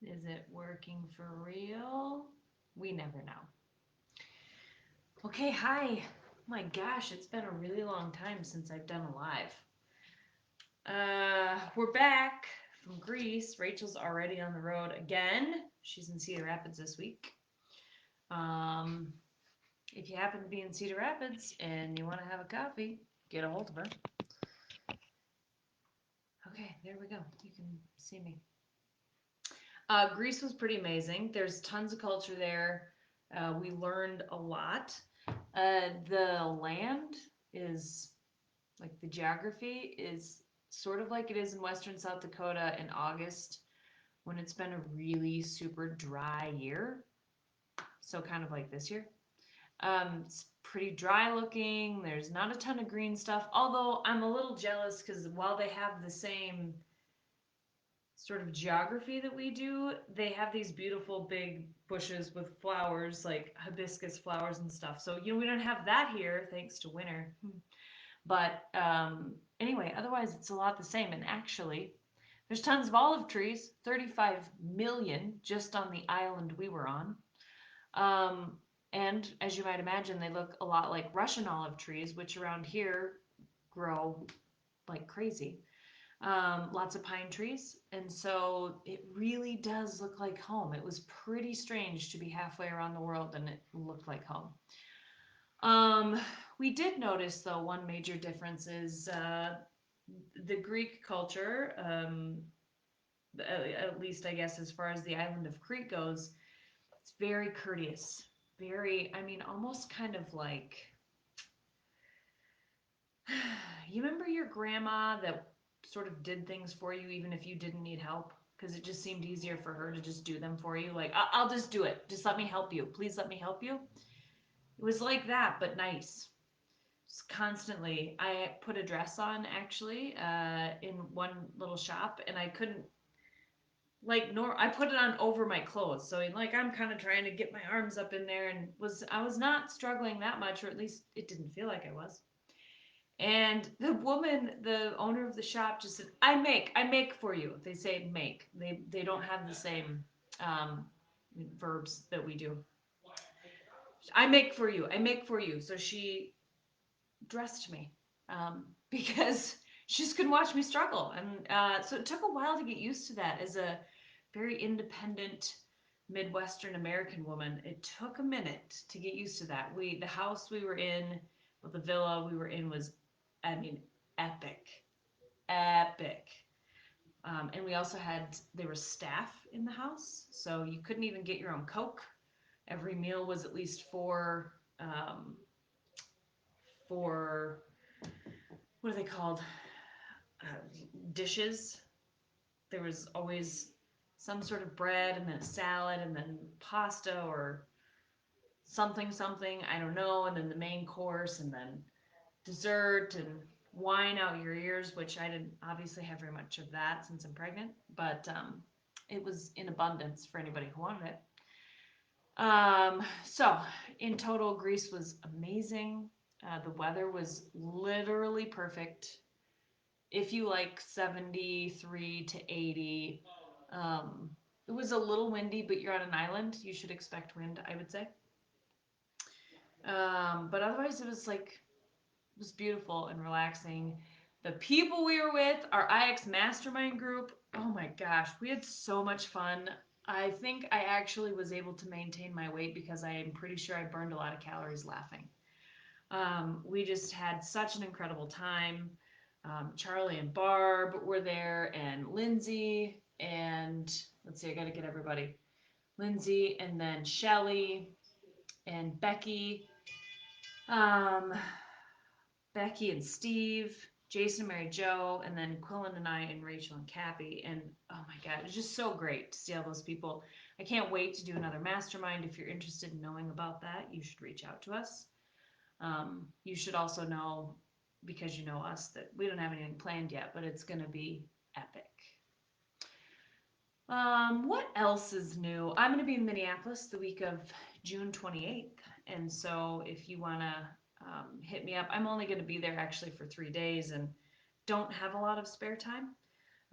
Is it working for real? We never know. Okay, hi. My gosh, it's been a really long time since I've done a live. We're back from Greece. Rachel's already on the road again. She's in Cedar Rapids this week. Um, if you happen to be in Cedar Rapids and you want to have a coffee, get a hold of her. Okay, there we go. You can see me. Greece was pretty amazing. There's tons of culture there. We learned a lot. The land is like the geography is sort of like it is in western South Dakota in August when it's been a really super dry year. So kind of like this year. It's pretty dry looking. There's not a ton of green stuff. Although I'm a little jealous because while they have the same sort of geography that we do, they have these beautiful big bushes with flowers like hibiscus flowers and stuff. So we don't have that here thanks to winter. But anyway, otherwise it's a lot the same. And actually, there's tons of olive trees, 35 million just on the island we were on. And as you might imagine, they look a lot like Russian olive trees, which around here grow like crazy. Lots of pine trees. And so it really does look like home. It was pretty strange to be halfway around the world and it looked like home. Um, we did notice, though, one major difference is the Greek culture, at least I guess as far as the island of Crete goes, it's very courteous. Very, I mean, almost kind of like, you remember your grandma that sort of did things for you even if you didn't need help? Because it just seemed easier for her to just do them for you. Like, I'll just do it. Just let me help you. Please let me help you. It was like that, but nice. Just constantly. I put a dress on actually in one little shop, and I couldn't I put it on over my clothes. So like I'm kind of trying to get my arms up in there, and I was not struggling that much, or at least it didn't feel like I was. And the woman, the owner of the shop, just said, I make for you." They say make. They don't have the same um, verbs that we do. I make for you. I make for you. So she dressed me because she just couldn't watch me struggle. And so it took a while to get used to that as a very independent Midwestern American woman. It took a minute to get used to that. The house we were in, well, the villa we were in was, I mean, epic, epic. And we also there was staff in the house, so you couldn't even get your own Coke. Every meal was at least four, what are they called? uh, Dishes. There was always some sort of bread and then a salad and then pasta or something something, I don't know, and then the main course and then dessert and wine out your ears, which I didn't obviously have very much of that since I'm pregnant, but it was in abundance for anybody who wanted it. So in total, Greece was amazing. The weather was literally perfect. If you like 73 to 80, um, it was a little windy, but you're on an island. You should expect wind, I would say. But otherwise, it was beautiful and relaxing. The people we were with, our IX mastermind group, oh my gosh, we had so much fun. I think I actually was able to maintain my weight because I am pretty sure I burned a lot of calories laughing. We just had such an incredible time. Charlie and Barb were there, and Lindsay, and let's see, I got to get everybody. Lindsay, and then Shelly, and um, Becky and Steve, Jason, Mary Jo, and then Quillen and I, and Rachel and Cappy. And oh my God, it was just so great to see all those people. I can't wait to do another mastermind. If you're interested in knowing about that, you should reach out to us. You should also know, because you know us, that we don't have anything planned yet, but it's going to be epic. What else is new? I'm going to be in Minneapolis the week of June 28th. And so if you want to hit me up, I'm only going to be there actually for 3 days and don't have a lot of spare time.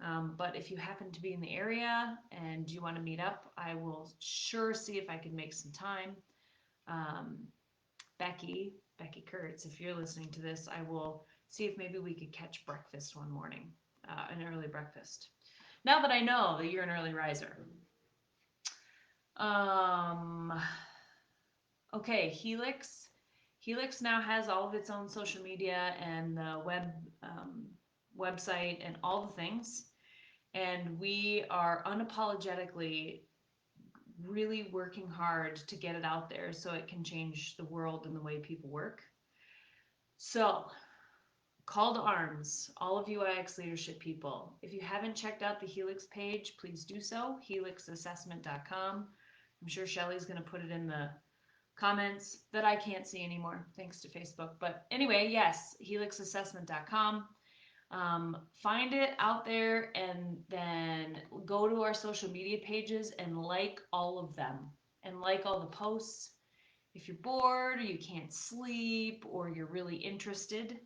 But if you happen to be in the area and you want to meet up, I will sure see if I can make some time. Um, Becky Kurtz, if you're listening to this, I will see if maybe we could catch breakfast one morning, an early breakfast. Now that I know that you're an early riser. Um, okay, Helix. Helix now has all of its own social media and the website and all the things. And we are unapologetically really working hard to get it out there so it can change the world and the way people work. So, call to arms, all of you IX leadership people. If you haven't checked out the Helix page, please do so, helixassessment.com. I'm sure Shelly's going to put it in the comments that I can't see anymore, thanks to Facebook. But anyway, yes, helixassessment.com. Find it out there and then go to our social media pages and like all of them and like all the posts. If you're bored or you can't sleep or you're really interested,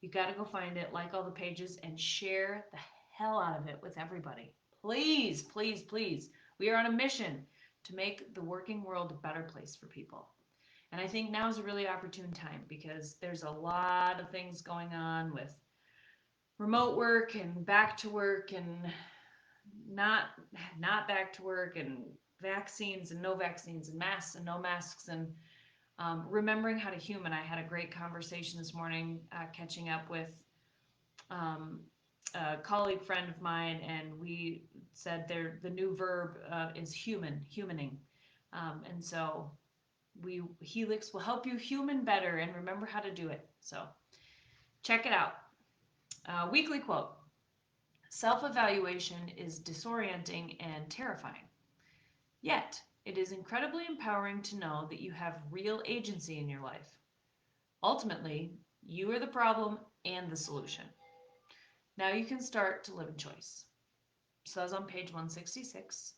you got to go find it, like all the pages, and share the hell out of it with everybody. Please, please, please. We are on a mission to make the working world a better place for people. And I think now is a really opportune time because there's a lot of things going on with remote work and back to work and not back to work and vaccines and no vaccines and masks and no masks and remembering how to human. I had a great conversation this morning catching up with um, a colleague friend of mine, and we said the new verb is humaning. And so Helix will help you human better and remember how to do it. So check it out. Weekly quote. Self-evaluation is disorienting and terrifying. Yet, it is incredibly empowering to know that you have real agency in your life. Ultimately, you are the problem and the solution. Now you can start to live in choice. So that's on page 166.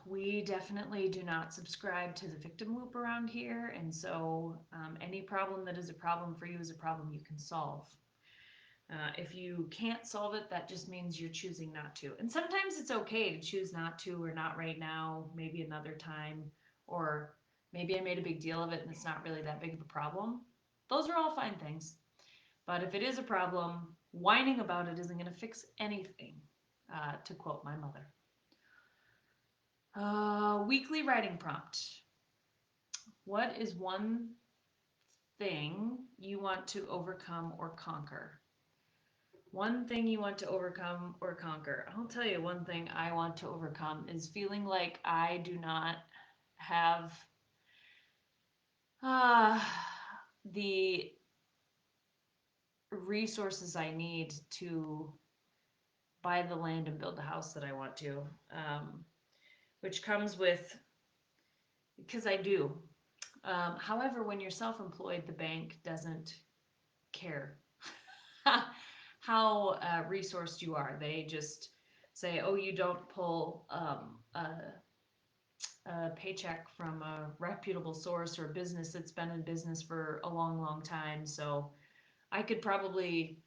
We definitely do not subscribe to the victim loop around here, and so any problem that is a problem for you is a problem you can solve. If you can't solve it, that just means you're choosing not to. And sometimes it's okay to choose not to, or not right now, maybe another time, or maybe I made a big deal of it and it's not really that big of a problem. Those are all fine things. But if it is a problem, whining about it isn't going to fix anything, to quote my mother. Weekly writing prompt. What is one thing you want to overcome or conquer? One thing you want to overcome or conquer. I'll tell you one thing I want to overcome is feeling like I do not have the resources I need to buy the land and build the house that I want to, which comes with, because I do. However, when you're self-employed, the bank doesn't care how resourced you are. They just say, oh, you don't pull a paycheck from a reputable source or a business that's been in business for a long, long time. So I could probably,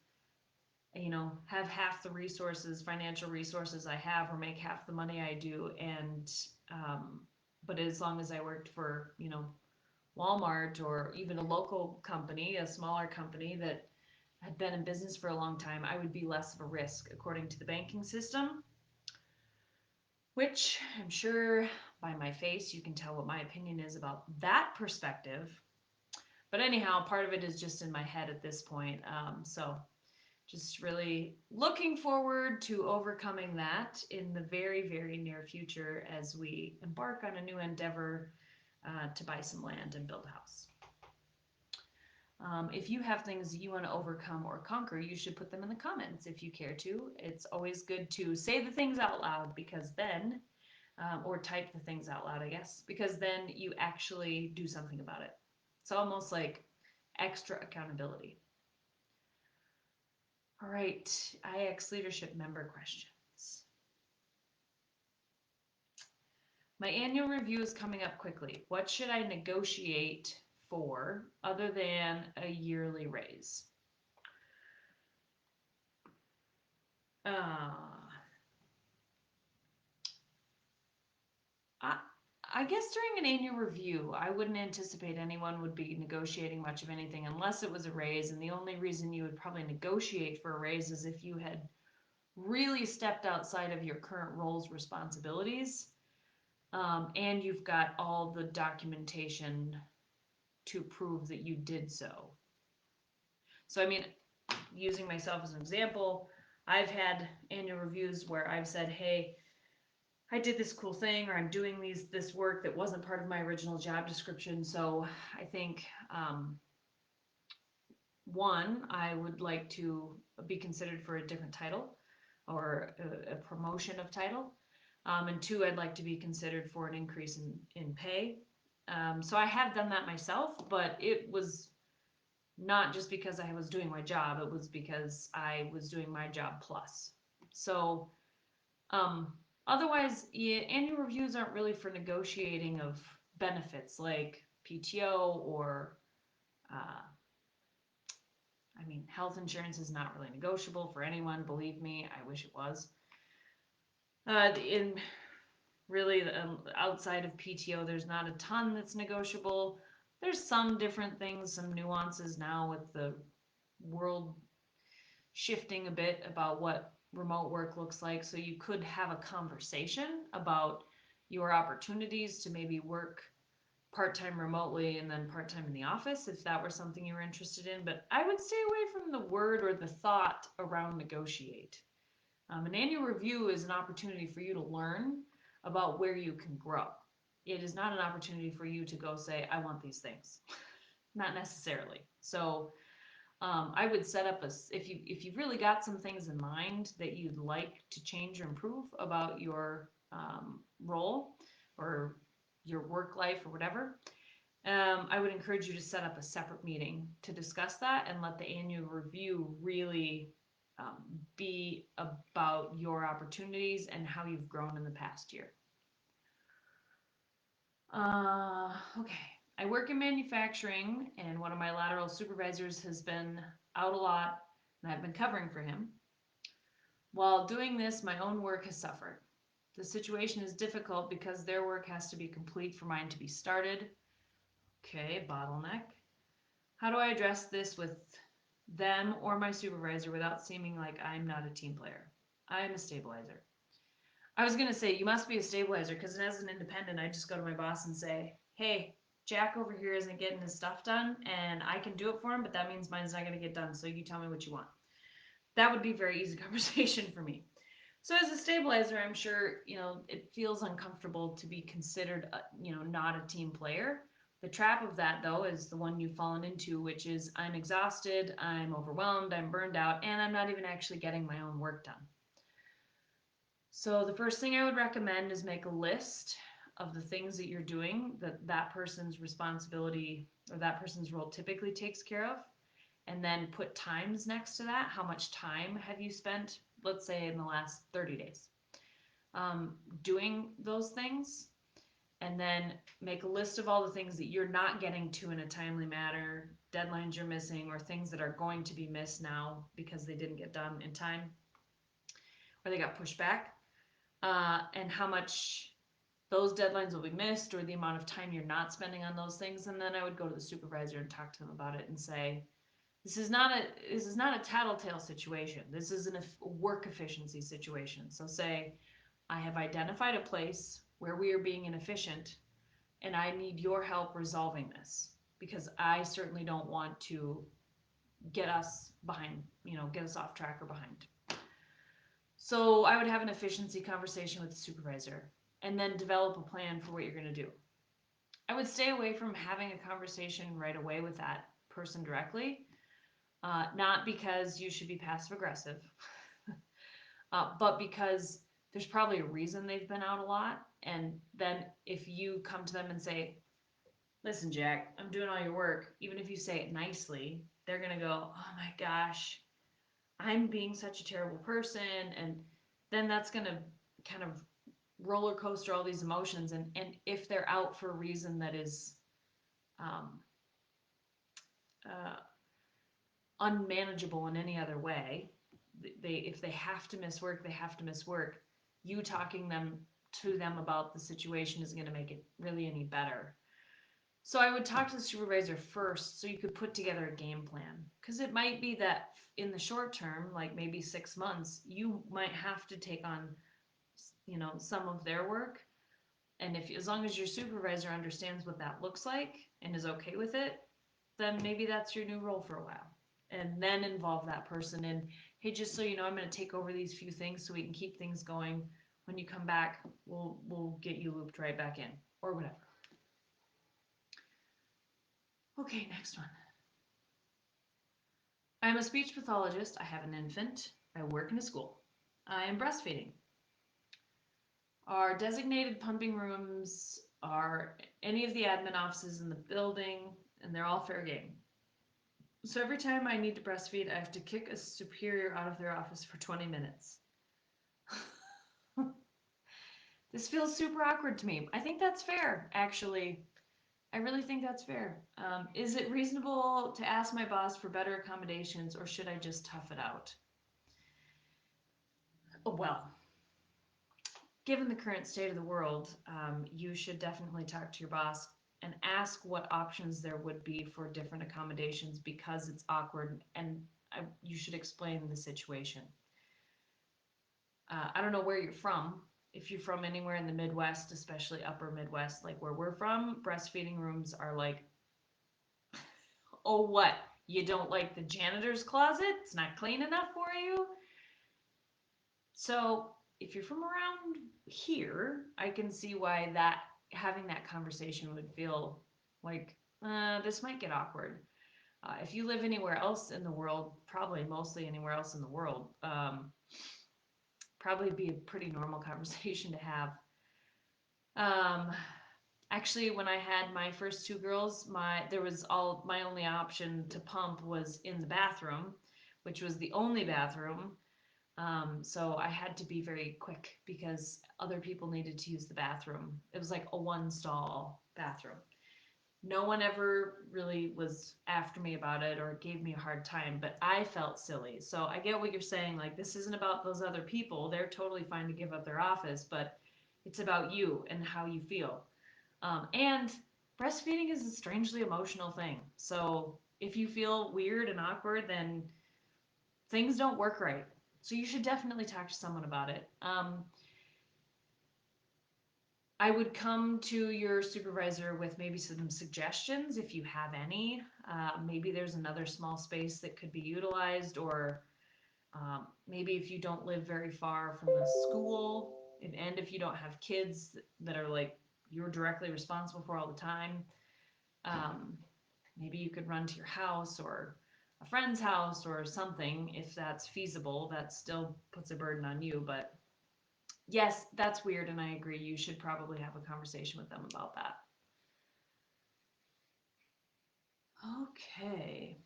have half the resources, financial resources I have, or make half the money I do. And, but as long as I worked for, Walmart or even a local company, a smaller company that had been in business for a long time, I would be less of a risk according to the banking system, which I'm sure by my face you can tell what my opinion is about that perspective. But anyhow, part of it is just in my head at this point. So just really looking forward to overcoming that in the very, very near future as we embark on a new endeavor to buy some land and build a house. If you have things you want to overcome or conquer, you should put them in the comments if you care to. It's always good to say the things out loud because then, or type the things out loud, I guess, because then you actually do something about it. It's almost like extra accountability. All right, IX leadership member questions. My annual review is coming up quickly. What should I negotiate for other than a yearly raise? I, I guess during an annual review, I wouldn't anticipate anyone would be negotiating much of anything unless it was a raise. And the only reason you would probably negotiate for a raise is if you had really stepped outside of your current role's responsibilities, and you've got all the documentation to prove that you did so. So, I mean, using myself as an example, I've had annual reviews where I've said, hey, I did this cool thing, or I'm doing this work that wasn't part of my original job description. So I think one, I would like to be considered for a different title or a promotion of title. And two, I'd like to be considered for an increase in pay. So I have done that myself, but it was not just because I was doing my job, it was because I was doing my job plus. So um, otherwise, yeah, annual reviews aren't really for negotiating of benefits like PTO or, uh, I mean, health insurance is not really negotiable for anyone. Believe me, I wish it was. In really, outside of PTO, there's not a ton that's negotiable. There's some different things, some nuances now with the world shifting a bit about what remote work looks like. So you could have a conversation about your opportunities to maybe work part-time remotely and then part-time in the office if that were something you were interested in. But I would stay away from the word or the thought around negotiate. An annual review is an opportunity for you to learn about where you can grow. It is not an opportunity for you to go say, I want these things. Not necessarily. So I would set up if you've really got some things in mind that you'd like to change or improve about your role or your work life or whatever. I would encourage you to set up a separate meeting to discuss that and let the annual review really be about your opportunities and how you've grown in the past year. Okay. I work in manufacturing, and one of my lateral supervisors has been out a lot, and I've been covering for him. While doing this, my own work has suffered. The situation is difficult because their work has to be complete for mine to be started. Okay, bottleneck. How do I address this with them or my supervisor without seeming like I'm not a team player? I am a stabilizer. I was gonna say you must be a stabilizer because as an independent, I just go to my boss and say, "Hey, Jack over here isn't getting his stuff done, and I can do it for him, but that means mine's not gonna get done. So you tell me what you want." That would be a very easy conversation for me. So as a stabilizer, I'm sure it feels uncomfortable to be considered, not a team player. The trap of that, though, is the one you've fallen into, which is I'm exhausted, I'm overwhelmed, I'm burned out, and I'm not even actually getting my own work done. So the first thing I would recommend is make a list of the things that you're doing that person's responsibility or that person's role typically takes care of, and then put times next to that. How much time have you spent, let's say, in the last 30 days doing those things? And then make a list of all the things that you're not getting to in a timely manner, deadlines you're missing, or things that are going to be missed now because they didn't get done in time or they got pushed back. And how much those deadlines will be missed or the amount of time you're not spending on those things. And then I would go to the supervisor and talk to them about it and say, this is not a tattletale situation. This is a work efficiency situation. So say, I have identified a place where we are being inefficient and I need your help resolving this because I certainly don't want to get us behind, get us off track or behind. So I would have an efficiency conversation with the supervisor and then develop a plan for what you're going to do. I would stay away from having a conversation right away with that person directly, not because you should be passive aggressive, but because there's probably a reason they've been out a lot. And then if you come to them and say, listen, Jack, I'm doing all your work, even if you say it nicely, they're going to go, oh my gosh, I'm being such a terrible person. And then that's going to kind of roller coaster all these emotions. And if they're out for a reason that is um, uh, unmanageable in any other way, if they have to miss work, they have to miss work. You talking them about the situation isn't going to make it really any better. So I would talk to the supervisor first so you could put together a game plan. Because it might be that in the short term, like maybe 6 months, you might have to take on, some of their work. And if as long as your supervisor understands what that looks like and is okay with it, then maybe that's your new role for a while. And then involve that person in, hey, just so you know, I'm going to take over these few things so we can keep things going. When you come back, we'll get you looped right back in or whatever. Okay, next one. I'm a speech pathologist. I have an infant. I work in a school. I am breastfeeding. Our designated pumping rooms are any of the admin offices in the building, and they're all fair game. So every time I need to breastfeed, I have to kick a superior out of their office for 20 minutes. This feels super awkward to me. I think that's fair, actually. I really think that's fair. Is it reasonable to ask my boss for better accommodations, or should I just tough it out? Oh, well, given the current state of the world, you should definitely talk to your boss and ask what options there would be for different accommodations because it's awkward, and you should explain the situation. I don't know where you're from. If you're from anywhere in the Midwest, especially upper Midwest, like where we're from, breastfeeding rooms are like, oh, what? You don't like the janitor's closet? It's not clean enough for you? So if you're from around here, I can see why that having that conversation would feel like this might get awkward. If you live anywhere else in the world, probably mostly anywhere else in the world, probably be a pretty normal conversation to have. Um, Actually, when I had my first two girls, my only option to pump was in the bathroom, which was the only bathroom. So I had to be very quick because other people needed to use the bathroom. It was like a one stall bathroom. No one ever really was after me about it or gave me a hard time, but I felt silly. So I get what you're saying. Like, this isn't about those other people. They're totally fine to give up their office, but it's about you and how you feel. And breastfeeding is a strangely emotional thing. So if you feel weird and awkward, then things don't work right. So you should definitely talk to someone about it. I would come to your supervisor with maybe some suggestions if you have any. Maybe there's another small space that could be utilized, or maybe if you don't live very far from the school, and if you don't have kids that are like you're directly responsible for all the time, um, maybe you could run to your house or a friend's house or something if that's feasible. That still puts a burden on you, but yes, that's weird, and I agree. You should probably have a conversation with them about that. Okay.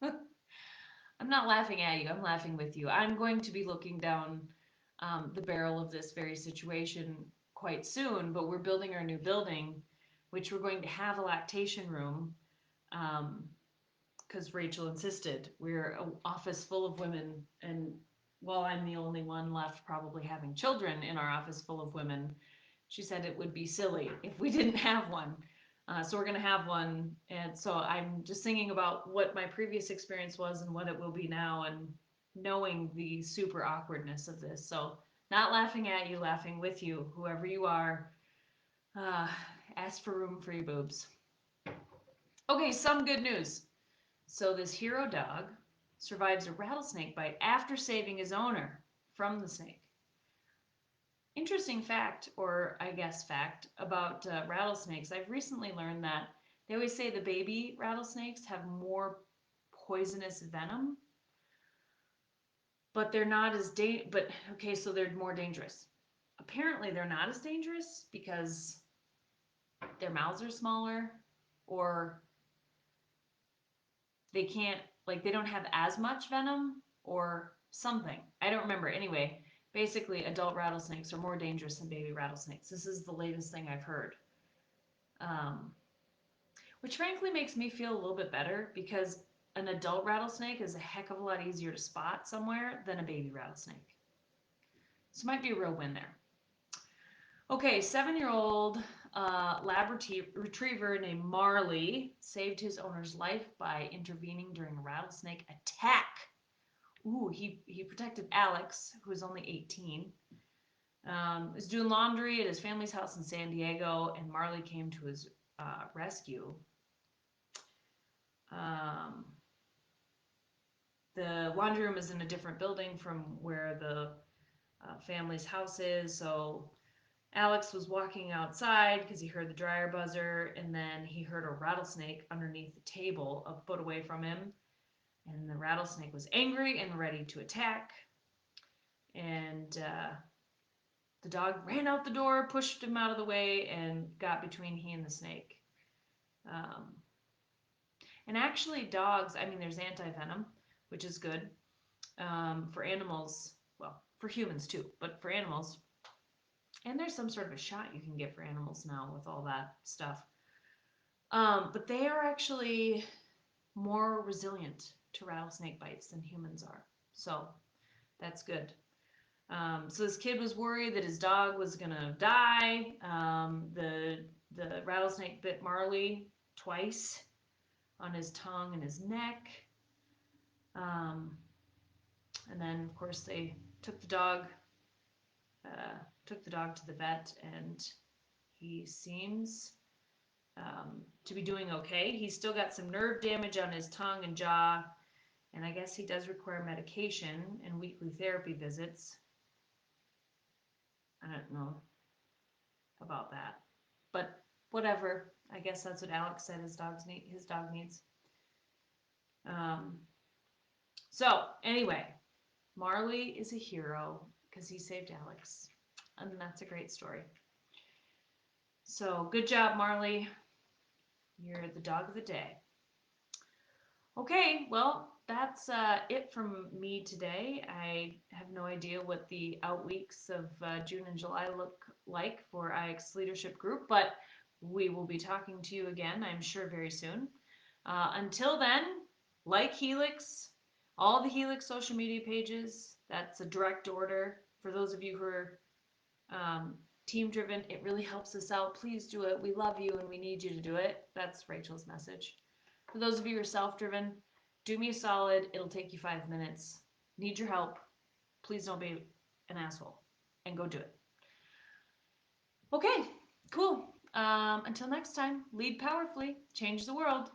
I'm not laughing at you, I'm laughing with you. I'm going to be looking down the barrel of this very situation quite soon, but we're building our new building, which we're going to have a lactation room. Because Rachel insisted. We're an office full of women, and while I'm the only one left probably having children in our office full of women, she said it would be silly if we didn't have one. So we're going to have one. And so I'm just thinking about what my previous experience was and what it will be now, and knowing the super awkwardness of this. So, not laughing at you, laughing with you, whoever you are. Uh, ask for room for your boobs. Okay, some good news. So this hero dog survives a rattlesnake bite after saving his owner from the snake. Interesting fact, or I guess fact, about rattlesnakes. I've recently learned that they always say the baby rattlesnakes have more poisonous venom, but they're not as but okay, so they're more dangerous. Apparently they're not as dangerous because their mouths are smaller, or they can't, like, they don't have as much venom or something. I don't remember. Anyway, basically adult rattlesnakes are more dangerous than baby rattlesnakes. This is the latest thing I've heard. Um, which frankly makes me feel a little bit better because an adult rattlesnake is a heck of a lot easier to spot somewhere than a baby rattlesnake. So it might be a real win there. Okay, 7-year-old lab retriever named Marley saved his owner's life by intervening during a rattlesnake attack. Ooh, he protected Alex, who was only 18. Was doing laundry at his family's house in San Diego, and Marley came to his rescue. Um, the laundry room is in a different building from where the family's house is, so Alex was walking outside because he heard the dryer buzzer, and then he heard a rattlesnake underneath the table a foot away from him. And the rattlesnake was angry and ready to attack. And the dog ran out the door, pushed him out of the way, and got between he and the snake. Um, and actually, dogs, I mean, there's anti-venom, which is good for animals. Well, for humans too, but for animals. And there's some sort of a shot you can get for animals now with all that stuff. But they are actually more resilient to rattlesnake bites than humans are. So that's good. So this kid was worried that his dog was gonna die. The rattlesnake bit Marley twice on his tongue and his neck. Um, and then of course they took the dog to the vet, and he seems to be doing okay. He's still got some nerve damage on his tongue and jaw, and I guess he does require medication and weekly therapy visits. I don't know about that, but whatever. I guess that's what Alex said his dog needs. Um, so anyway, Marley is a hero because he saved Alex, and that's a great story. So good job, Marley. You're the dog of the day. Okay, well, that's it from me today. I have no idea what the out weeks of June and July look like for IX Leadership Group, but we will be talking to you again, I'm sure, very soon. Until then, like Helix, all the Helix social media pages. That's a direct order. For those of you who are team driven, it really helps us out. Please do it. We love you and we need you to do it. That's Rachel's message. For those of you who are self-driven, do me a solid. It'll take you 5 minutes. Need your help. Please don't be an asshole and go do it. Okay, cool. Until next time, lead powerfully, change the world.